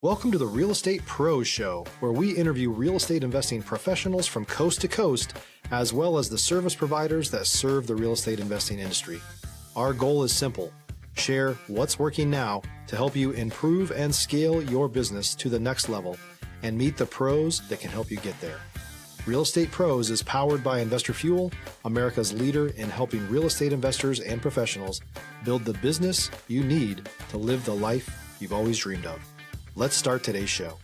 Welcome to the Real Estate Pros Show, where we interview real estate investing professionals from coast to coast, as well as the service providers that serve the real estate investing industry. Our goal is simple: share what's working now to help you improve and scale your business to the next level and meet the pros that can help you get there. Real Estate Pros is powered by Investor Fuel, America's leader in helping real estate investors and professionals build the business you need to live the life you've always dreamed of. Let's start today's show.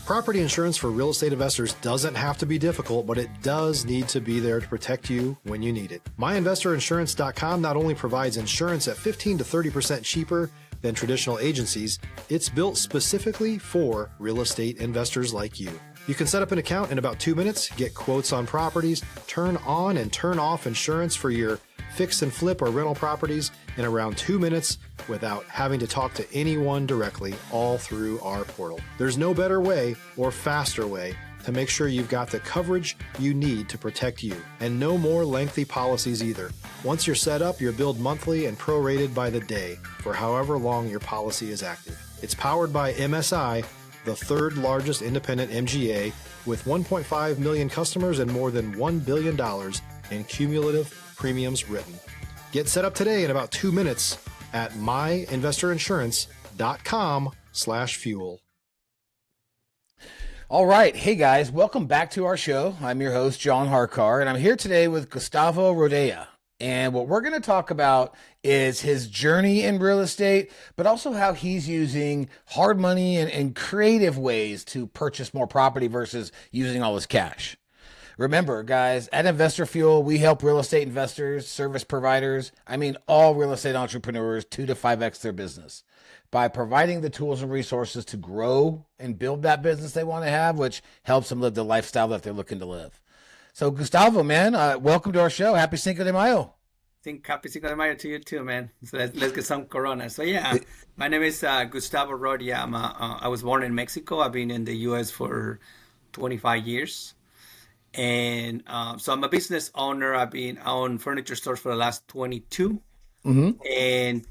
Property insurance for real estate investors doesn't have to be difficult, but it does need to be there to protect you when you need it. MyInvestorInsurance.com not only provides insurance at 15 to 30% cheaper than traditional agencies, it's built specifically for real estate investors like you. You can set up an account in about 2 minutes, get quotes on properties, turn on and turn off insurance for your fix and flip or rental properties in around 2 minutes without having to talk to anyone directly, all through our portal. There's no better way or faster way to make sure you've got the coverage you need to protect you, and no more lengthy policies either. Once you're set up, you're billed monthly and prorated by the day for however long your policy is active. It's powered by MSI, the third largest independent MGA, with 1.5 million customers and more than $1 billion in cumulative premiums written. Get set up today in about 2 minutes at myinvestorinsurance.com/fuel. All right. Hey, guys. Welcome back to our show. I'm your host, John Harkar, and I'm here today with Gustavo Rodea. And what we're going to talk about is his journey in real estate, but also how he's using hard money and creative ways to purchase more property versus using all his cash. Remember, guys, at Investor Fuel, we help real estate investors, service providers, all real estate entrepreneurs 2 to 5x their business by providing the tools and resources to grow and build that business they want to have, which helps them live the lifestyle that they're looking to live. So, Gustavo, man, welcome to our show. Happy Cinco de Mayo. Happy Cinco de Mayo to you too, man. So let's get some Corona. So yeah, my name is Gustavo Rodea. I was born in Mexico. I've been in the U.S. for 25 years. And so I'm a business owner. I own furniture stores for the last 22. Mm-hmm. And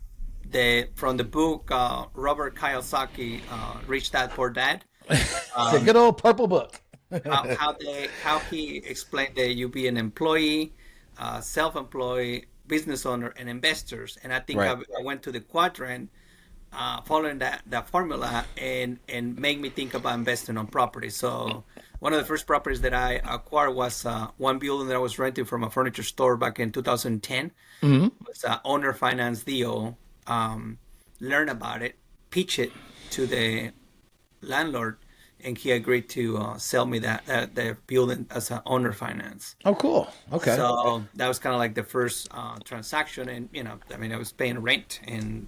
from the book, Robert Kiyosaki, Rich Dad Poor Dad. It's a good old purple book. how he explained that you be an employee, self-employed, business owner, and investors. And I think right. I went to the quadrant following that formula and make me think about investing on property. So one of the first properties that I acquired was one building that I was renting from a furniture store back in 2010. Mm-hmm. It was an owner finance deal. Learn about it, pitch it to the landlord, and he agreed to sell me the building as an owner finance. Oh, cool. Okay. So that was kind of like the first transaction, and I was paying rent, and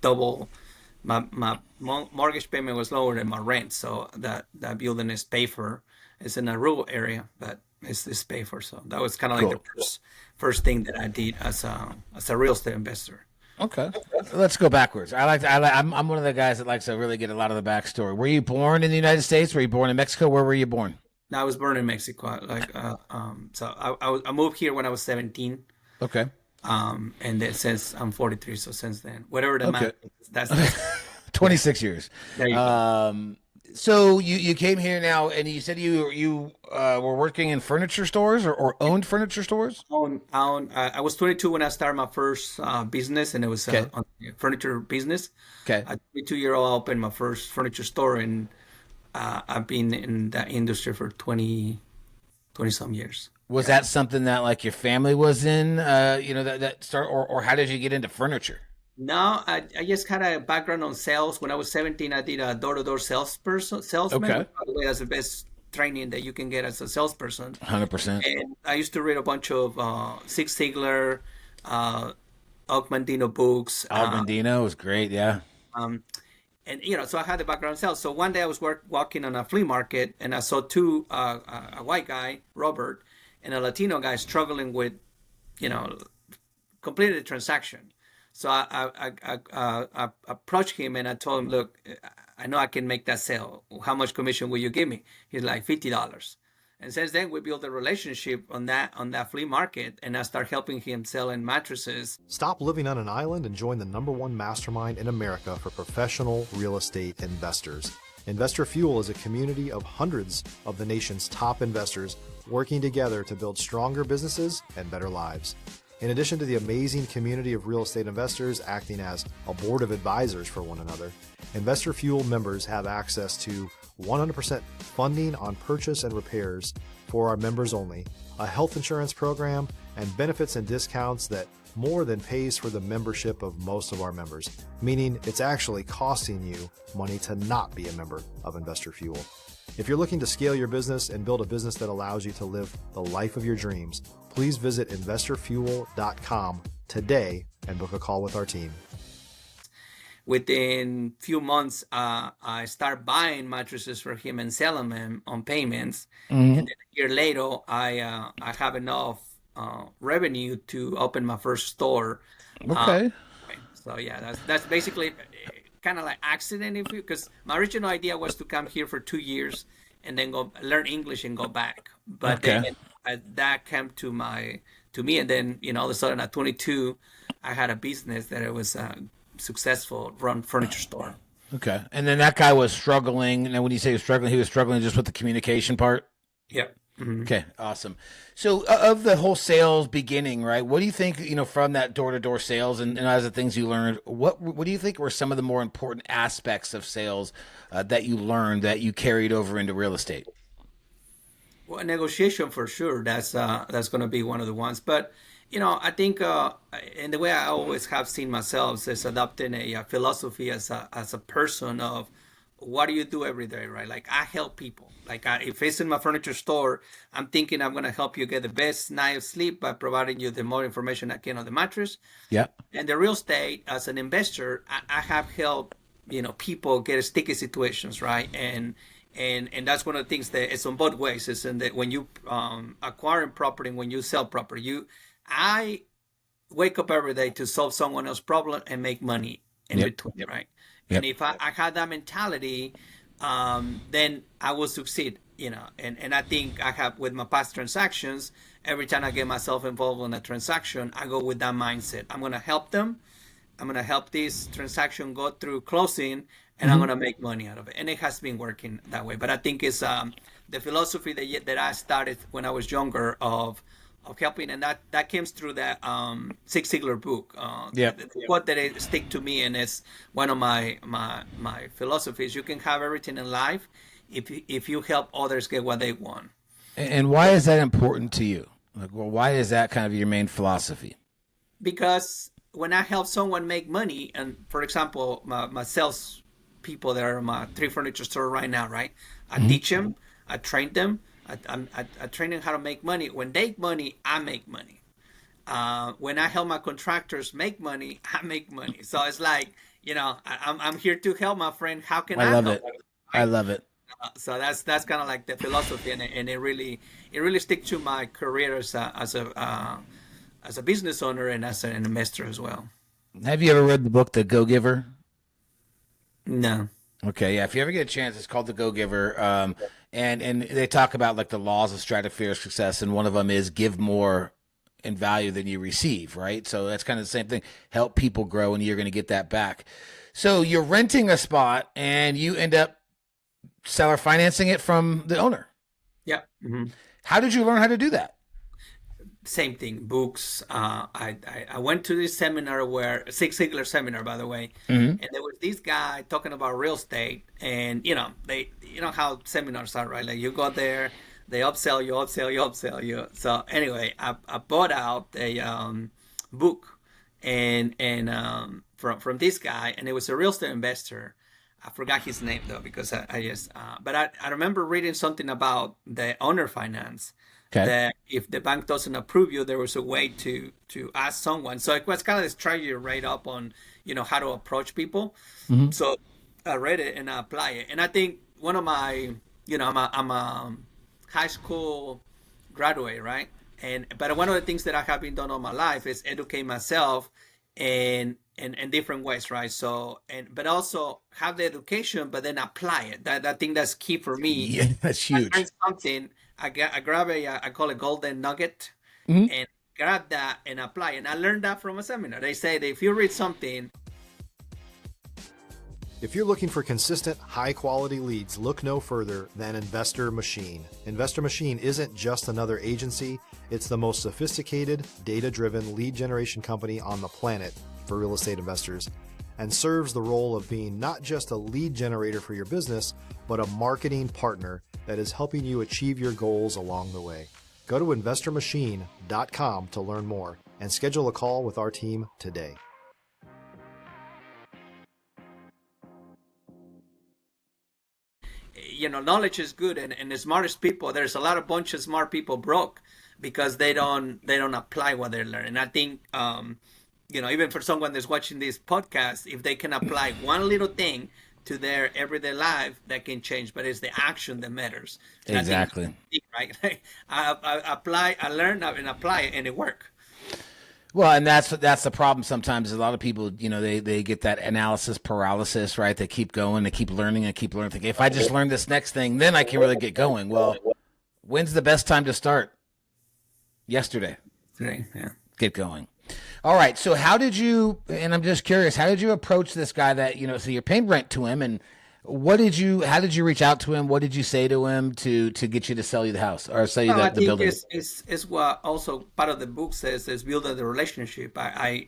double. My mortgage payment was lower than my rent, so that building is paid for. It's in a rural area, but it's paid for. So that was kind of like the first thing that I did as a real estate investor. Okay, let's go backwards. I'm one of the guys that likes to really get a lot of the backstory. Were you born in the United States? Were you born in Mexico? Where were you born? No, I was born in Mexico. So I moved here when I was 17. Okay. And then since I'm 43, so since then, whatever the math is, that's 26 years. There you go. So you came here now, and you said you were working in furniture stores or owned furniture stores? I was 22 when I started my first business, and it was a furniture business. Okay. At 22-year-old, I opened my first furniture store, and I've been in that industry for 20 some years. Was that something that like your family was in, that start, or how did you get into furniture? No, I just had a background on sales. When I was 17, I did a door-to-door salesman. Okay. By the way, that's the best training that you can get as a salesperson. 100%. And I used to read a bunch of Zig Ziglar, Mandino books. Mandino was great, yeah. And so I had the background in sales. So one day I was walking on a flea market, and I saw two, a white guy, Robert, and a Latino guy struggling with, completed the transaction. So I approached him and I told him, look, I know I can make that sale. How much commission will you give me? He's like $50. And since then, we built a relationship on that flea market, and I start helping him selling mattresses. Stop living on an island and join the #1 mastermind in America for professional real estate investors. Investor Fuel is a community of hundreds of the nation's top investors working together to build stronger businesses and better lives. In addition to the amazing community of real estate investors acting as a board of advisors for one another, Investor Fuel members have access to 100% funding on purchase and repairs for our members only, a health insurance program, and benefits and discounts that more than pays for the membership of most of our members, meaning it's actually costing you money to not be a member of Investor Fuel. If you're looking to scale your business and build a business that allows you to live the life of your dreams, please visit investorfuel.com today and book a call with our team. Within few months, I start buying mattresses for him and selling them on payments. And then a year later, I have enough revenue to open my first store. Okay. So yeah, that's basically kind of like accident, because my original idea was to come here for 2 years and then go learn English and go back. But then that came to me, and then all of a sudden at 22, I had a business that it was successful, run furniture store. Okay. And then that guy was struggling. And when you say struggling, he was struggling just with the communication part? Yep. Mm-hmm. Okay. Awesome. So of the whole sales beginning, right, what do you think, from that door-to-door sales and as the things you learned, what do you think were some of the more important aspects of sales that you learned that you carried over into real estate? Well, negotiation for sure. That's going to be one of the ones. But I think, and the way I always have seen myself is adopting a philosophy as a person of what do you do every day, right? Like I help people. Like if it's in my furniture store, I'm thinking I'm going to help you get the best night of sleep by providing you the more information I can on the mattress. Yeah. And the real estate, as an investor, I have helped people get sticky situations, right? And that's one of the things that it's on both ways. It's in that when you acquire property, when you sell property, I wake up every day to solve someone else's problem and make money in between, right? Yep. And if I had that mentality, then I will succeed, and I think I have with my past transactions, every time I get myself involved in a transaction, I go with that mindset. I'm going to help them. I'm going to help this transaction go through closing, and I'm going to make money out of it. And it has been working that way. But I think it's the philosophy that I started when I was younger of helping, and that came through that Zig Ziglar book. The quote that stick to me, and it's one of my philosophies. You can have everything in life if you help others get what they want. And why is that important to you? Why is that kind of your main philosophy? Because when I help someone make money, and for example, my sales people that are in my 3 furniture store right now, right? I teach them, I train them. I train them how to make money. When they make money, I make money. When I help my contractors make money, I make money. So it's like, I'm here to help my friend. How can I love help? it. I love it. So that's kind of like the philosophy, and it really sticks to my career as a business owner and as an investor as well. Have you ever read the book The Go-Giver? No. Okay, yeah. If you ever get a chance, it's called The Go-Giver. And they talk about like the laws of stratospheric success, and one of them is give more in value than you receive, right? So that's kind of the same thing. Help people grow, and you're going to get that back. So you're renting a spot, and you end up seller financing it from the owner. Yeah. Mm-hmm. How did you learn how to do that? Same thing, books. I went to this seminar Zig Ziglar seminar, by the way, and there was this guy talking about real estate, and how seminars are, right? Like you go there, they upsell you. So anyway, I bought out a book, and from this guy, and it was a real estate investor. I forgot his name though, because I just but I remember reading something about the owner finance. Okay. That if the bank doesn't approve you, there was a way to ask someone. So it was kind of this strategy right up on, how to approach people. Mm-hmm. So I read it and I apply it. And I think one of my, I'm a high school graduate, right? But one of the things that I have been doing all my life is educate myself in different ways, right? So, but also have the education, but then apply it. I think that's key for me. Yeah, that's huge. I grab I call it golden nugget, Mhm. and grab that and apply. And I learned that from a seminar. They say that if you read something. If you're looking for consistent, high-quality leads, look no further than Investor Machine. Investor Machine isn't just another agency. It's the most sophisticated, data-driven lead generation company on the planet for real estate investors, and serves the role of being not just a lead generator for your business, but a marketing partner that is helping you achieve your goals along the way. Go to investormachine.com to learn more and schedule a call with our team today. Knowledge is good, and the smartest people, there's a lot of bunch of smart people broke because they don't apply what they learn. And I think even for someone that's watching this podcast, if they can apply one little thing to their everyday life, that can change. But it's the action that matters. And Exactly. I think, right? I learn and apply it, and it works. Well, and that's the problem sometimes. A lot of people, they get that analysis paralysis, right? They keep going, they keep learning and keep learning. Thinking, if I just learn this next thing, then I can really get going. Well, when's the best time to start? Yesterday. Today, yeah. Get going. All right. So how did you, and I'm just curious, how did you approach this guy that, so you're paying rent to him, and how did you reach out to him? What did you say to him to get you to sell you the house or sell you the building? I think it's what also part of the book says is building the relationship. I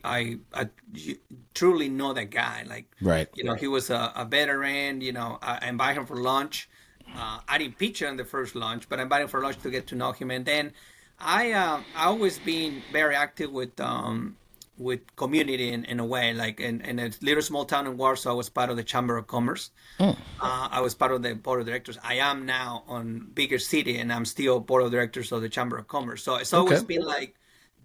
truly know that guy. Like, right. He was a veteran. I invited him for lunch. I didn't pitch on the first lunch, but I invited him for lunch to get to know him. And then I always been very active with community in a way, like in a little small town in Warsaw. I was part of the Chamber of Commerce. I was part of the board of directors. I am now on bigger city, and I'm still board of directors of the Chamber of Commerce. So it's always been like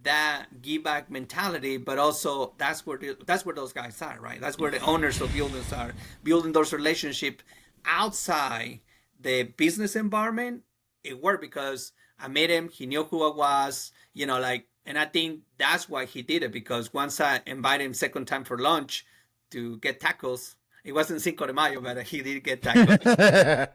that give back mentality, but also that's where those guys are, right? That's where the owners of buildings are, building those relationships outside the business environment. It worked because I met him. He knew who I was, and I think that's why he did it, because once I invited him second time for lunch to get tacos, it wasn't Cinco de Mayo, but he did get tacos.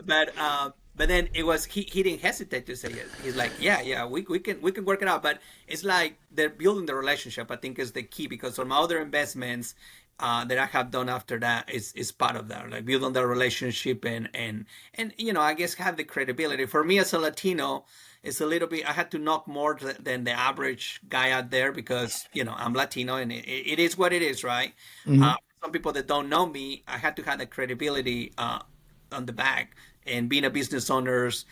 But then it was, he didn't hesitate to say it. He's like, yeah, we can work it out. But it's like they're building the relationship, I think, is the key, because from other investments that I have done after that is part of that, like building the relationship and I guess have the credibility. For me as a Latino, it's a little bit, I had to knock more than the average guy out there, because I'm Latino, and it is what it is, right? Mm-hmm. Some people that don't know me, I had to have the credibility on the back, and being a business owners,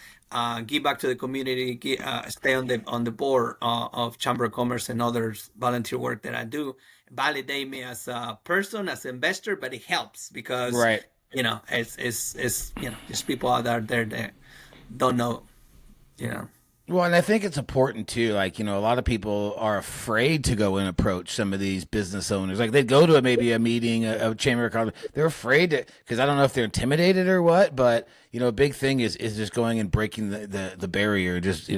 give back to the community, stay on the board of Chamber of Commerce and others volunteer work that I do, validate me as a person, as an investor. But it helps because right. It's there's people out there that don't know. Well, and I think it's important too. Like, a lot of people are afraid to go and approach some of these business owners. Like, they'd go to maybe a meeting, a chamber of commerce. They're afraid to, because I don't know if they're intimidated or what. But a big thing is just going and breaking the barrier. Just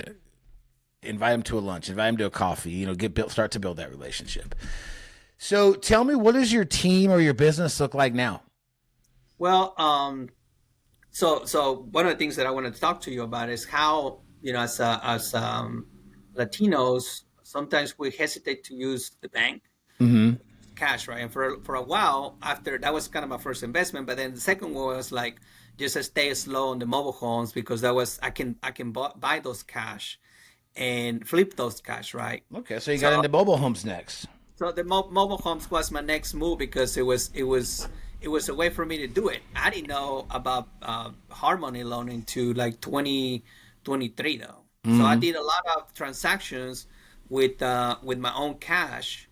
invite them to a lunch, invite them to a coffee. Start to build that relationship. So, tell me, what does your team or your business look like now? Well, so one of the things that I wanted to talk to you about is how, as Latinos, sometimes we hesitate to use the bank, cash, right? And for a while after, that was kind of my first investment. But then the second one was like, just stay slow on the mobile homes, because that was, I can buy those cash and flip those cash, right? Okay, so you got into mobile homes next. So the mobile homes was my next move, because it was a way for me to do it. I didn't know about hard money loaning to like 2023 though. So I did a lot of transactions with my own cash,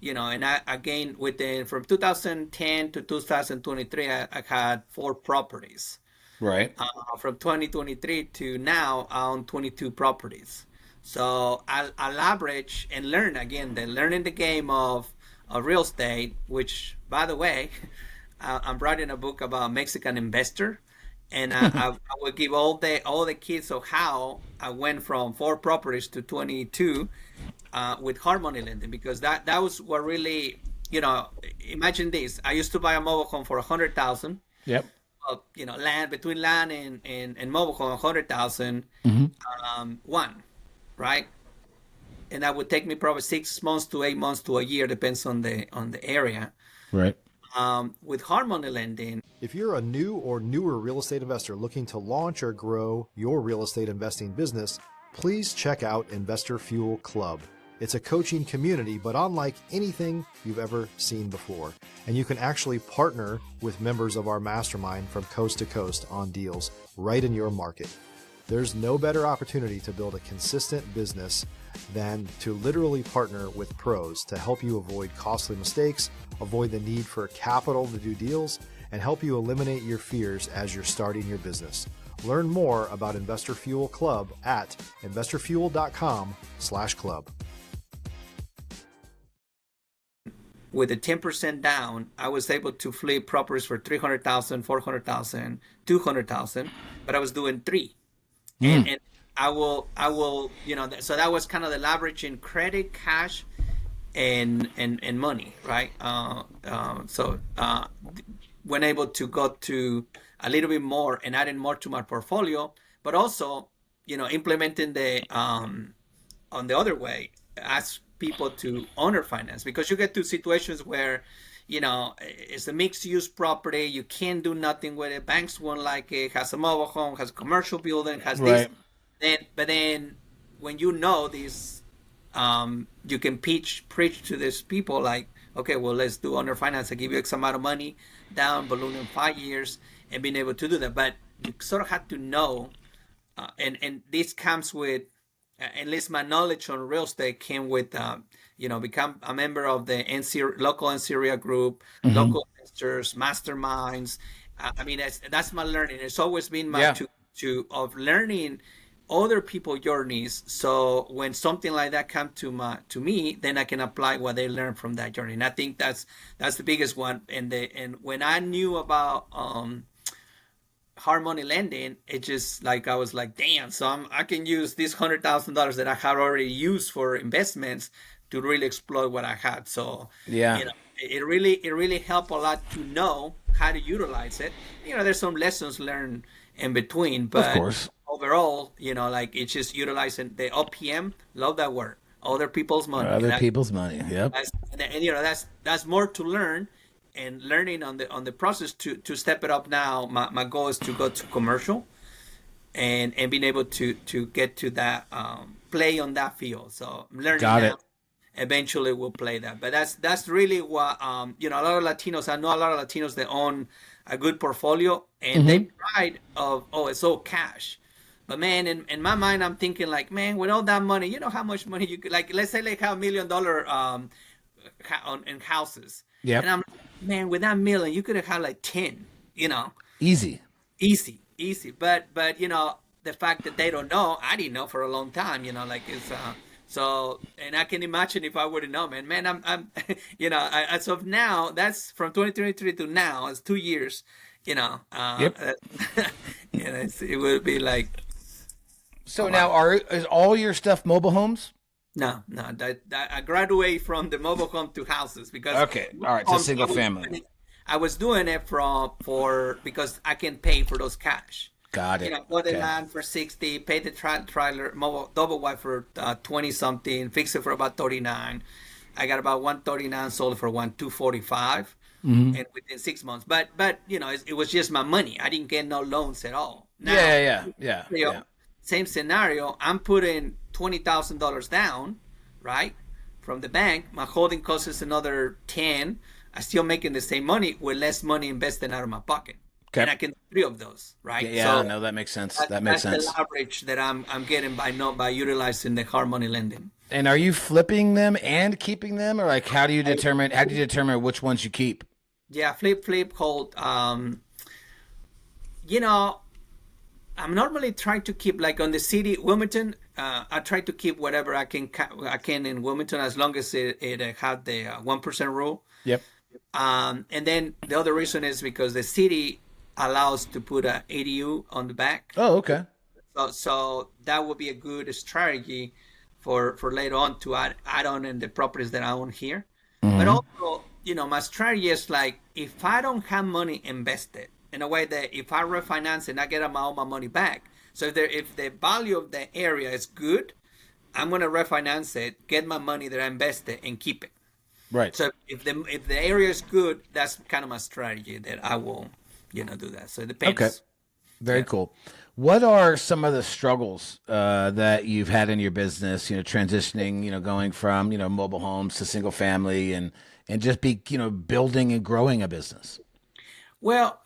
and I again from 2010 to 2023 I had 4 properties. Right. From 2023 to now I own 22 properties. So I leverage and learn again, learning the game of real estate, which, by the way, I'm writing a book about Mexican investor, and I will give all the keys of how I went from 4 properties to 22 with hard money lending, because that was what really, imagine this. I used to buy a mobile home for $100,000. Yep. land between land and mobile home, 100,000, one, right? And that would take me probably 6 months to 8 months to a year, depends on the area. Right. With hard money lending. If you're a new or newer real estate investor looking to launch or grow your real estate investing business, please check out Investor Fuel Club. It's a coaching community, but unlike anything you've ever seen before. And you can actually partner with members of our mastermind from coast to coast on deals right in your market. There's no better opportunity to build a consistent business than to literally partner with pros to help you avoid costly mistakes, avoid the need for capital to do deals, and help you eliminate your fears as you're starting your business. Learn more about Investor Fuel Club at investorfuel.com/club. With a 10% down, I was able to flip properties for 300,000, 400,000, 200,000, but I was doing three. And I will, so that was kind of the leverage in credit, cash, and money, right? When able to go to a little bit more and adding more to my portfolio, but also, implementing the on the other way, ask people to owner finance, because you get to situations where, it's a mixed use property, you can't do nothing with it, banks won't like it, has a mobile home, has a commercial building, has this. But then when this, you can preach to these people like, okay, well, let's do owner finance. I give you X amount of money down, balloon in 5 years, and being able to do that. But you sort of have to know, and this comes with, at least my knowledge on real estate came with, become a member of the local NCREA group, local investors, masterminds. That's my learning. It's always been my of learning other people's journeys. So when something like that comes to me, then I can apply what they learned from that journey. And I think that's the biggest one. And when I knew about hard money lending, it just I was like, damn. So I can use this $100,000 that I had already used for investments to really exploit what I had. So it really helped a lot to know how to utilize it. There's some lessons learned in between, but of course, overall, it's just utilizing the OPM. Love that word. Other people's money. People's money. Yep. That's more to learn, and learning on the process to step it up. Now, my goal is to go to commercial, and being able to get to that play on that field. So I'm learning now. Eventually we'll play that. But that's really what a lot of Latinos. I know a lot of Latinos that own a good portfolio, and they pride of, it's all cash. But man, in my mind, I'm thinking like, man, with all that money, how much money you could, let's say have $1 million in houses. Yeah. And I'm like, man, with that million, you could have had 10, Easy. But the fact that they don't know, I didn't know for a long time, it's, so, and I can imagine if I would have known, man, I'm as of now, that's from 2023 to now, it's 2 years, Yep. It would be like. So now, is all your stuff mobile homes? No. I graduated from the mobile home to houses because. Okay, all right, so single family. I was doing it because I can pay for those cash. Got it. Bought the land for 60, paid the trailer, mobile double wide for 20 something, fixed it for about 39. I got about 139, sold it for 245, and within 6 months. But it was just my money. I didn't get no loans at all. Now, Yeah. Same scenario. I'm putting $20,000 down, right, from the bank. My holding cost is another 10. I'm still making the same money with less money invested out of my pocket. Okay. And I can do 3 of those, right? Yeah, no, that makes sense. That makes sense. That's the leverage that I'm getting by utilizing the hard money lending. And are you flipping them and keeping them, or how do you determine which ones you keep? Yeah, flip, hold. I'm normally trying to keep on the city, Wilmington. I try to keep whatever I can in Wilmington as long as it had the 1% rule. Yep. And then the other reason is because the city allows to put a ADU on the back. Oh, okay. So that would be a good strategy for later on to add on in the properties that I own here. But also, my strategy is if I don't have money invested, in a way that if I refinance and I get all my money back. So if the value of the area is good, I'm going to refinance it, get my money that I invested, and keep it. Right. So if the area is good, that's kind of my strategy that I will, do that. So it depends. Okay. Very cool. What are some of the struggles that you've had in your business, transitioning, going from, mobile homes to single family and just building and growing a business? Well,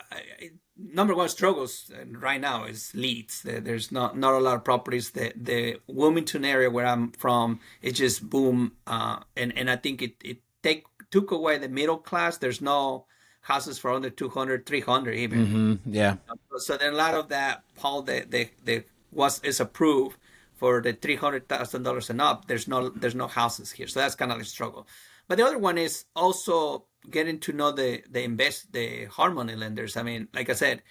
number one struggles right now is leads. There's not a lot of properties. The Wilmington area where I'm from, it just boom. And I think it took away the middle class. There's no houses for under 200, 300 even. Mm-hmm. Yeah. So then a lot of that, Paul, is approved for the $300,000 and up. There's no houses here. So that's kind of the struggle. But the other one is also getting to know the hard money lenders. I mean, like I said,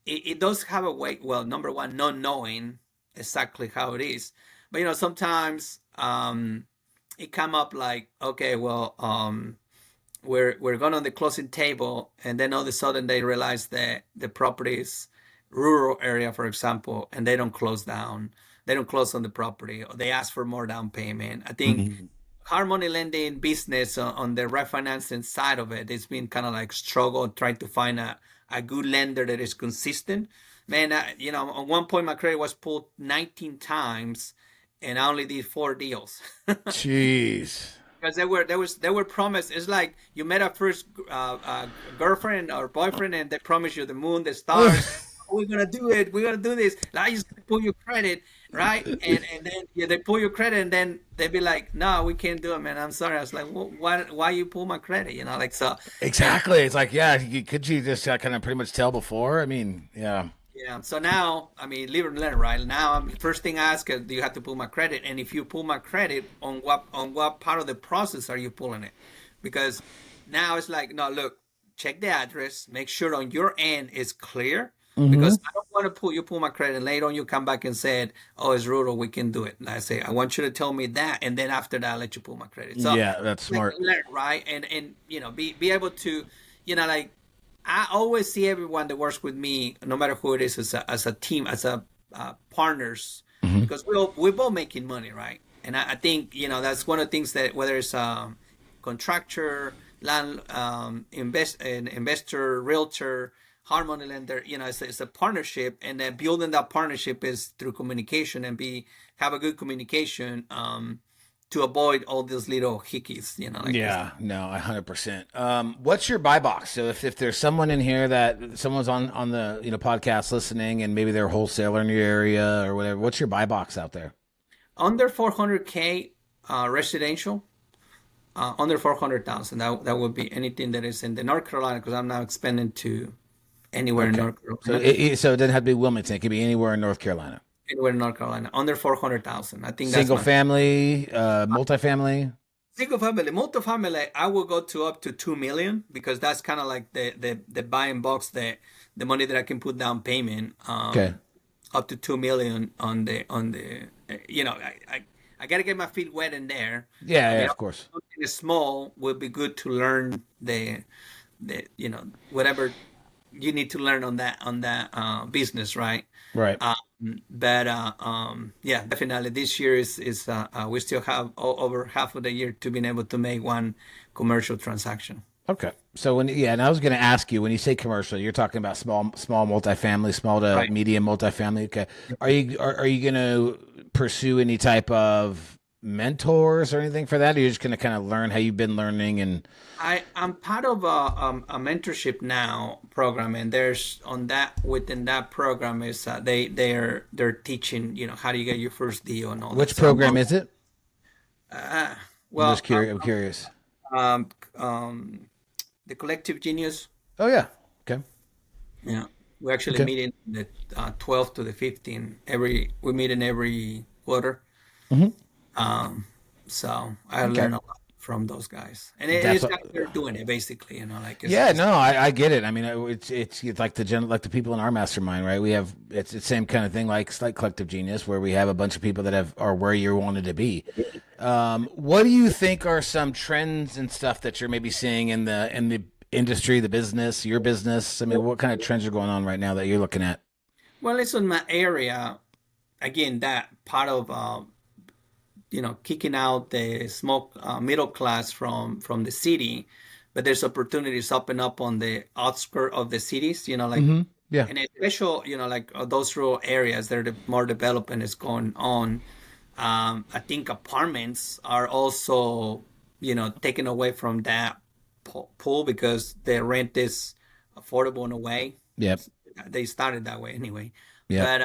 it does have a way. Well, number one, not knowing exactly how it is. But, sometimes it come up like, okay, well, we're going on the closing table, and then all of a sudden they realize that the property is rural area, for example, and they don't close down. They don't close on the property, or they ask for more down payment. I think hard money lending business on the refinancing side of it, it's been kind of like struggle trying to find a good lender that is consistent. Man, on one point my credit was pulled 19 times, and I only did 4 deals. Jeez. Because they were promised. It's like you met a first girlfriend or boyfriend, and they promise you the moon, the stars. We're gonna do it. We're gonna do this. I just pull your credit, right? And then they pull your credit, and then they be like, "No, we can't do it, man. I'm sorry." I was like, well, "Why you pull my credit?" Like so. Exactly. It's like, yeah. Could you just kind of pretty much tell before? I mean, yeah. Yeah. So now, I mean, live and learn, right? Now, first thing I ask is, do you have to pull my credit? And if you pull my credit, on what part of the process are you pulling it? Because now it's like, no, look, check the address, make sure on your end is clear. Because I don't want to pull my credit, and later on you come back and said, "Oh, it's rural, we can do it." And I say, I want you to tell me that, and then after that, I'll let you pull my credit. So yeah, that's smart, right? And be able to, like, I always see everyone that works with me, no matter who it is, as a team, as a partners, because we're both making money, right? And I think that's one of the things that whether it's contractor, land, investor, realtor, hard money lender, it's a partnership, and then building that partnership is through communication and have a good communication to avoid all these little hickeys, yeah, no, 100%. What's your buy box? So if there's someone in here that someone's on the podcast listening, and maybe they're a wholesaler in your area or whatever, what's your buy box out there? Under 400K residential. Under 400,000. That would be anything that is in the North Carolina, because I'm now expanding to anywhere in North Carolina. So it doesn't have to be Wilmington. It could be anywhere in North Carolina. Anywhere in North Carolina. Under 400,000. I think that's single family, multifamily. Single family, multifamily. I will go to up to 2 million, because that's kind of like the buying box, the money that I can put down payment. Okay. Up to 2 million on the. I gotta get my feet wet in there. Yeah, of course. Something small would be good to learn the whatever you need to learn on that business, right? Right. Yeah, definitely this year is we still have over half of the year to being able to make one commercial transaction. Okay. So and I was going to ask you, when you say commercial, you're talking about small multifamily, small to medium multifamily. Okay. Are you going to pursue any type of mentors or anything for that? Or you're just going to kind of learn how you've been learning? And I'm part of a mentorship now program, and there's within that program is they're teaching how do you get your first deal and all. Which program is it? Well, I'm just curious. I'm curious. The Collective Genius. Oh yeah. Okay. Yeah, we actually meet in the 12th to the 15th. We meet in every quarter. So I learn a lot from those guys, and it's guys that are doing it basically. I get it. I mean, it's like the people in our mastermind, right? We have it's the same kind of thing, like Collective Genius, where we have a bunch of people that are where you wanted to be. What do you think are some trends and stuff that you're maybe seeing in the industry, the business, your business? I mean, what kind of trends are going on right now that you're looking at? Well, it's in my area. Again, that part of kicking out the small middle class from the city, but there's opportunities open up on the outskirts of the cities. Like Yeah. and especially like those rural areas, there the more development is going on. I think apartments are also taken away from that pool because the rent is affordable in a way. Yep. They started that way anyway. Yep. But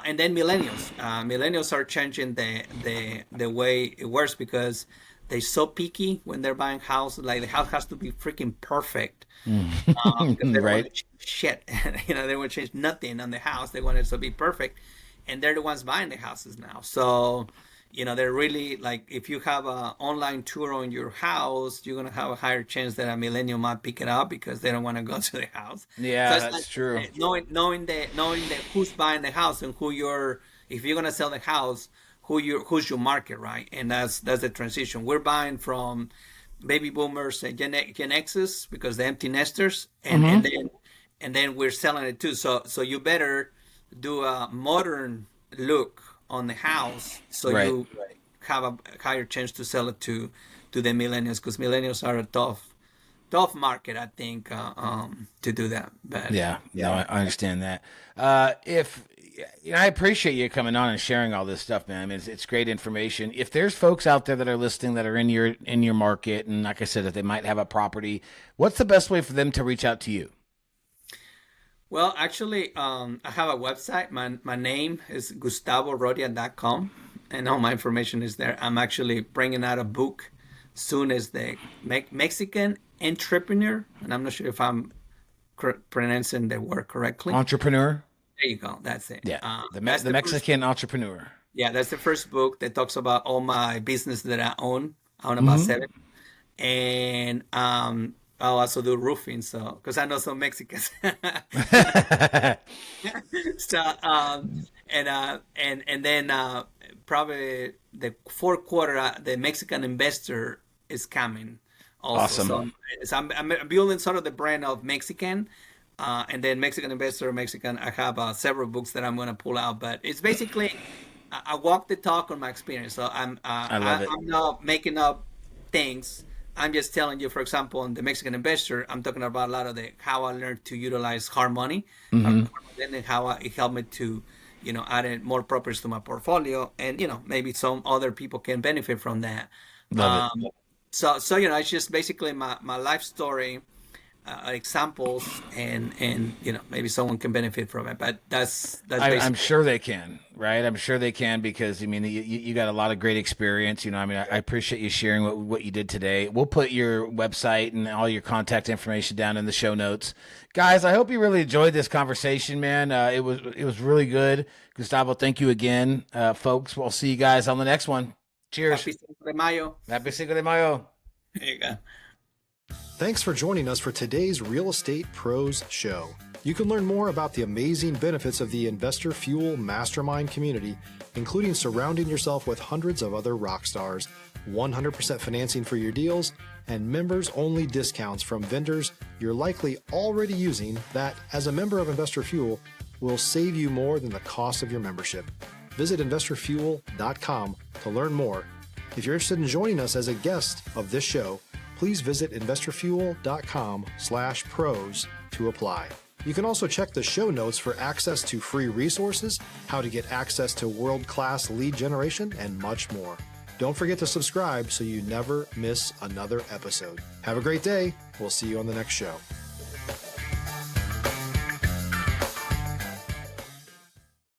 and then millennials are changing the way it works because they're so picky when they're buying house. Like the house has to be freaking perfect. Because they don't want to change shit. They want to change nothing on the house. They want it to be perfect, and they're the ones buying the houses now. So they're really like, if you have an online tour on your house, you're gonna have a higher chance that a millennial might pick it up because they don't want to go to the house. Yeah, So that's true. Knowing that who's buying the house and if you're gonna sell the house, who's your market, right? And that's the transition. We're buying from baby boomers and Gen X's because they're empty nesters, and then we're selling it too. So you better do a modern look on the house, so you have a higher chance to sell it to the millennials, because millennials are a tough market, I think, to do that. But no, I understand that. If I appreciate you coming on and sharing all this stuff, man. I mean, it's great information. If there's folks out there that are listening that are in your market, and like I said, that they might have a property, what's the best way for them to reach out to you? Well, actually, I have a website. My name is GustavoRodea.com, and all my information is there. I'm actually bringing out a book soon as the Mexican entrepreneur, and I'm not sure if I'm pronouncing the word correctly. Entrepreneur? There you go. That's it. Yeah, the Mexican entrepreneur. Yeah, that's the first book that talks about all my business that I own. I own about 7. And I'll also do roofing, so because I know some Mexicans. So and then probably the fourth quarter, the Mexican investor is coming also. Awesome. So I'm building sort of the brand of Mexican, and then Mexican investor, Mexican. I have several books that I'm going to pull out, but it's basically I walk the talk on my experience. So I'm not making up things. I'm just telling you, for example, on the Mexican investor, I'm talking about a lot of how I learned to utilize hard money, and how it helped me to, add more properties to my portfolio, and maybe some other people can benefit from that. Love it. So it's just basically my life story, examples, and maybe someone can benefit from it. But that's I'm sure they can, right? I'm sure they can, because I mean, you got a lot of great experience. I mean, I appreciate you sharing what you did today. We'll put your website and all your contact information down in the show notes, guys. I hope you really enjoyed this conversation, man. It was really good. Gustavo, thank you again, folks. We'll see you guys on the next one. Cheers. Happy Cinco de Mayo. Happy Cinco de Mayo. There you go. Thanks for joining us for today's Real Estate Pros Show. You can learn more about the amazing benefits of the Investor Fuel Mastermind community, including surrounding yourself with hundreds of other rock stars, 100% financing for your deals, and members-only discounts from vendors you're likely already using that, as a member of Investor Fuel, will save you more than the cost of your membership. Visit investorfuel.com to learn more. If you're interested in joining us as a guest of this show, please visit investorfuel.com/pros to apply. You can also check the show notes for access to free resources, how to get access to world-class lead generation, and much more. Don't forget to subscribe so you never miss another episode. Have a great day. We'll see you on the next show.